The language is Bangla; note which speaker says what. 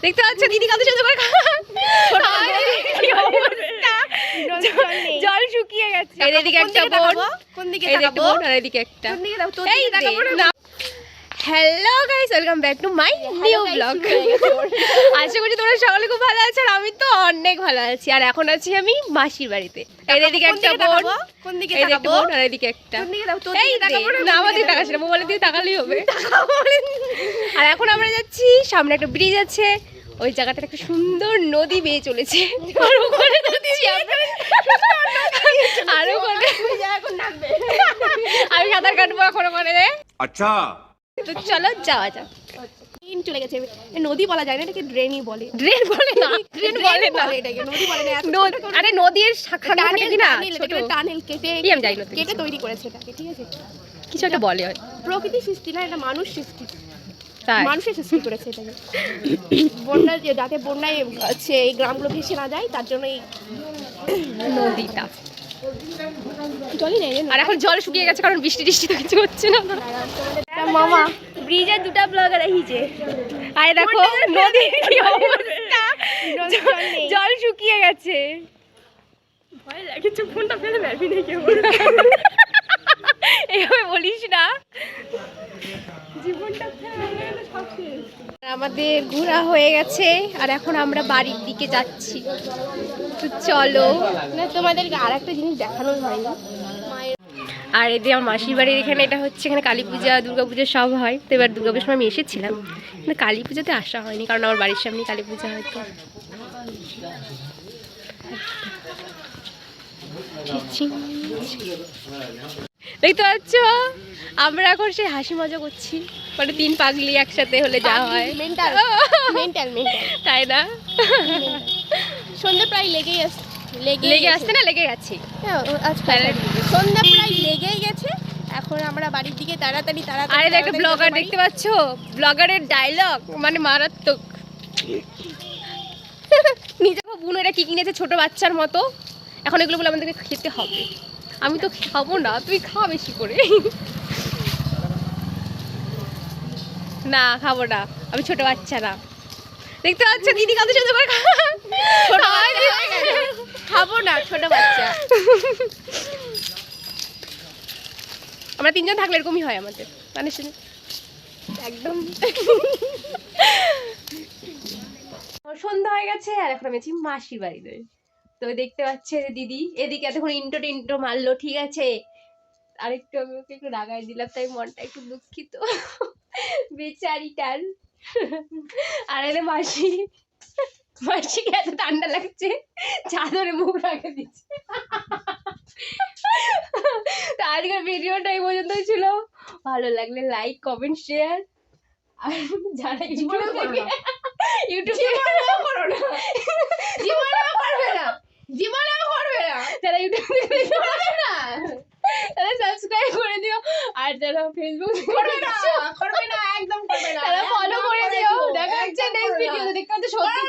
Speaker 1: দেখতে পাচ্ছ দিদি কত সুন্দর করে জল শুকিয়ে গেছে। এদিকে একটা বোন,
Speaker 2: কোন দিকে
Speaker 1: এদিকে একটা বোন আর এদিকে একটা। Hello guys, welcome back to my new blog. আশা করছি তোমরা সকলে খুব ভালো আছো আর আমি তো অনেক ভালো আছি। আর এখন আছি আমি মাসির বাড়িতে। এদিকে একটা বোন,
Speaker 2: কোন দিকে
Speaker 1: এদিকে একটা বোন আর এদিকে একটা। না আমাদের টাকা ছিল, মোবাইলে দিয়ে তাকালেই হবে। আর এখন আমরা যাচ্ছি, সামনে একটা ব্রিজ আছে, ওই জায়গাটাতে একটা সুন্দর নদী বেয়ে চলেছে। আর ওখানে যাচ্ছি আমরা। আর ওখানে আমি সাঁতার কাটবো এখন ওখানে।
Speaker 3: আচ্ছা
Speaker 1: তো চলো যাওয়া যাক।
Speaker 2: ট্রেন চলে গেছে। নদী বলা যায় না, এটাকে ড্রেনই বলে।
Speaker 1: ড্রেন বলে না, ড্রেন বলে না,
Speaker 2: এটাকে নদী বলে না।
Speaker 1: আরে নদীর শাখা থাকে কি না, ছোট
Speaker 2: টানেল কেটে
Speaker 1: কি আমি জানি না,
Speaker 2: কেটে তৈরি করেছে এটাকে, ঠিক আছে?
Speaker 1: কিছু একটা বলে হয়।
Speaker 2: প্রকৃতি সৃষ্টি না, এটা মানুষ সৃষ্টি।
Speaker 1: তাই
Speaker 2: মানুষের সৃষ্টি করেছে এটাকে। বন্যা যাতে বন্যায় হচ্ছে এই গ্রামগুলো ভেসে না যায়, তার জন্য এই
Speaker 1: নদীটা।
Speaker 2: জলই নেই।
Speaker 1: আর এখন জল শুকিয়ে গেছে কারণ বৃষ্টি টিষ্টি তো কিছু হচ্ছে না।
Speaker 2: মামা ব্রিজে দুটা ব্লগার আহিছে।
Speaker 1: আরে দেখো নদীর কি অবস্থা, জল শুকিয়ে গেছে।
Speaker 2: ভয় লাগে, চুপ ফোনটা ফেলে বেরবি না কেউ।
Speaker 1: এইভাবে বলিস না।
Speaker 2: জীবনটা ফেলে সব শেষ।
Speaker 1: আমাদের ঘোরা হয়ে গেছে আর এখন আমরা বাড়ির দিকে যাচ্ছি। তো চলো।
Speaker 2: না, তোমাদেরকে আর একটা জিনিস দেখানো হয়নি।
Speaker 1: আর এদিকে আমার মাসির বাড়ির এখানে, এটা হচ্ছে এখানে কালী পূজা দুর্গা পূজা সব হয়। তো এবার দুর্গা পুজোর সময় আমি এসেছিলাম, কিন্তু কালী পুজোতে আসা হয়নি কারণ আমার বাড়ির সামনে কালী পূজা হয়তো। দেখতে পাচ্ছ আমরা এখন সেই হাসি মজা করছি, মানে তিন পাগলি একসাথে হলে যা হয়।
Speaker 2: মেন্টাল মেন্টাল মেন্টাল,
Speaker 1: তাই না?
Speaker 2: সন্ধ্যা প্রায় লেগেই আসছে।
Speaker 1: লেগে আসছে না, লেগে গেছে।
Speaker 2: সন্ধ্যা প্রায় লেগেই গেছে। এখন আমরা বাড়ির দিকে তাড়াতাড়ি
Speaker 1: আরে একটা ব্লগার দেখতে পাচ্ছ, ব্লগারের ডায়লগ মানে মারাত্মক। নিজে বোন এটা কি কিনেছে ছোট বাচ্চার মতো, এখন এগুলো বলে আমাদেরকে খেতে হবে। আমি তো খাবো না, তুই খা বেশি করে। না খাবো না, আমি ছোট বাচ্চা না। দেখতে পাচ্ছ দিদি কত সুন্দর করে
Speaker 2: খাবো না, ছোট বাচ্চা।
Speaker 1: আমরা তিনজন থাকলে এরকমই হয় আমাদের, মানে একদম। সন্ধ্যা হয়ে গেছে আর এখন আমি আছি মাসির বাড়িতে। তো দেখতে পাচ্ছে দিদি এদিকে এতক্ষণ ইন্টো মারলো, ঠিক আছে, আরেকটু আমি ওকে একটু রাগাই দিলাম, তাই মনটা একটু দুঃখিত বেচারিটার। আর এলে মাসিকে এত ঠান্ডা লাগছে, চাদরে মুখ রাখে দিচ্ছে। তো আজকের ভিডিওটা এই পর্যন্তই ছিল। ভালো লাগলে লাইক কমেন্ট শেয়ার। আর যারা ইউটিউব থেকে যারা ইউটিউব থেকে তারা সাবস্ক্রাইব করে দিও, আর যারা ফেসবুক
Speaker 2: করবে না, একদম করবে না,
Speaker 1: তারা ফলো করে দিও। দেখা হচ্ছে নেক্সট ভিডিওতে। দেখতে হচ্ছে সত্যি